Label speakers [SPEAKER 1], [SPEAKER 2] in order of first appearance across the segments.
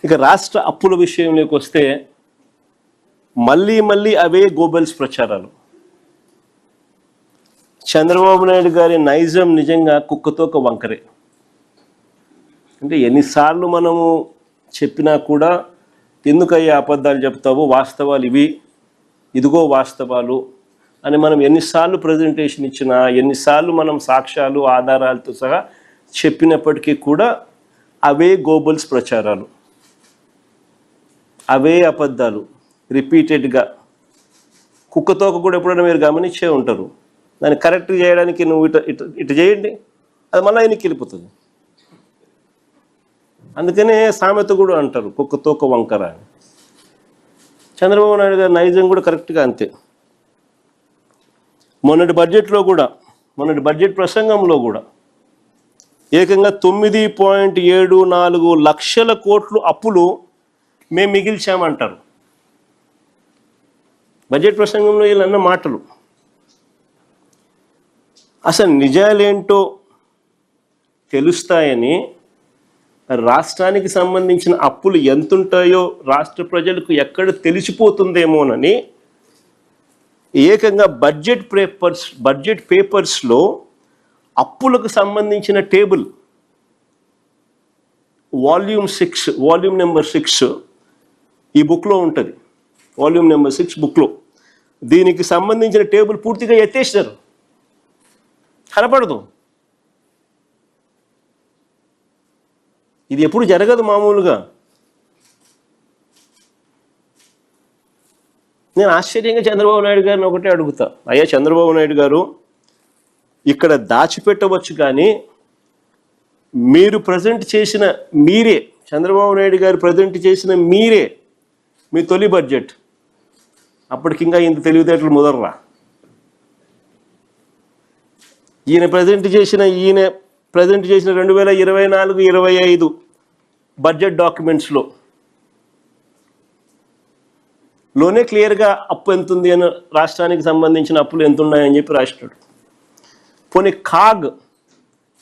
[SPEAKER 1] ఇక రాష్ట్ర అప్పుల విషయంలోకి వస్తే మళ్ళీ అవే గోబెల్స్ ప్రచారాలు. చంద్రబాబు నాయుడు గారి నైజం నిజంగా కుక్కతోక వంకరే. అంటే ఎన్నిసార్లు మనము చెప్పినా కూడా ఎందుకయ్యా అబద్ధాలు చెప్తావు, వాస్తవాలు ఇవి, ఇదిగో వాస్తవాలు అని మనం ఎన్నిసార్లు ప్రజెంటేషన్ ఇచ్చినా, ఎన్నిసార్లు మనం సాక్ష్యాలు ఆధారాలతో సహా చెప్పినప్పటికీ కూడా అవే గోబెల్స్ ప్రచారాలు, అవే అబద్ధాలు రిపీటెడ్గా. కుక్కతోక కూడా ఎప్పుడైనా మీరు గమనించే ఉంటారు. దాన్ని కరెక్ట్ చేయడానికి నువ్వు ఇటు చేయండి, అది మళ్ళీ ఆయనకి వెళ్ళిపోతుంది. అందుకనే సామెత కూడా అంటారు కుక్కతోక వంకర అని. చంద్రబాబు నాయుడు గారి నైజం కూడా కరెక్ట్గా అంతే. మొన్నటి బడ్జెట్ ప్రసంగంలో కూడా ఏకంగా 9.74 లక్షల కోట్లు అప్పులు మేము మిగిల్చామంటారు. బడ్జెట్ ప్రసంగంలో వీళ్ళన్న మాటలు అసలు నిజాలేంటో తెలుస్తాయని, రాష్ట్రానికి సంబంధించిన అప్పులు ఎంతుంటాయో రాష్ట్ర ప్రజలకు ఎక్కడ తెలిసిపోతుందేమోనని ఏకంగా బడ్జెట్ పేపర్స్లో అప్పులకు సంబంధించిన టేబుల్ వాల్యూమ్ నెంబర్ 6 ఈ బుక్లో ఉంటుంది. వాల్యూమ్ నెంబర్ 6 బుక్లో దీనికి సంబంధించిన టేబుల్ పూర్తిగా ఎత్తేసినారు, కనపడదు. ఇది ఎప్పుడు జరగదు మామూలుగా. నేను ఆశ్చర్యంగా చంద్రబాబు నాయుడు గారిని ఒకటే అడుగుతా, అయ్యా చంద్రబాబు నాయుడు గారు ఇక్కడ దాచిపెట్టవచ్చు, కానీ మీరు చంద్రబాబు నాయుడు గారు ప్రజెంట్ చేసిన మీరే మీ తొలి బడ్జెట్, అప్పటికింకా ఇంత తెలివితేటలు ముదర్రా. ఈయన ప్రజెంట్ చేసిన 2024-25 బడ్జెట్ డాక్యుమెంట్స్లో క్లియర్గా అప్పు ఎంత ఉంది అని, రాష్ట్రానికి సంబంధించిన అప్పులు ఎంత ఉన్నాయని చెప్పి రాసినాడు. పోనీ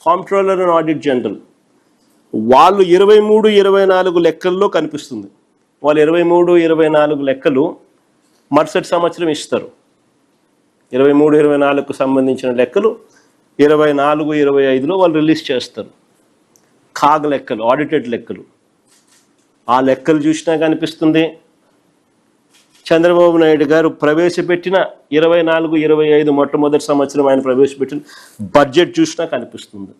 [SPEAKER 1] కాంప్ట్రోలర్ అండ్ ఆడిట్ జనరల్ వాళ్ళు 23-24 లెక్కల్లో కనిపిస్తుంది. వాళ్ళు 23-24 లెక్కలు మరుసటి సంవత్సరం ఇస్తారు. 23-24కు సంబంధించిన లెక్కలు 24-25లో వాళ్ళు రిలీజ్ చేస్తారు. లెక్కలు, ఆడిటెడ్ లెక్కలు, ఆ లెక్కలు చూసినా కనిపిస్తుంది. చంద్రబాబు నాయుడు గారు ప్రవేశపెట్టిన 24-25 మొట్టమొదటి సంవత్సరం ఆయన ప్రవేశపెట్టిన బడ్జెట్ చూసినా కనిపిస్తుంది.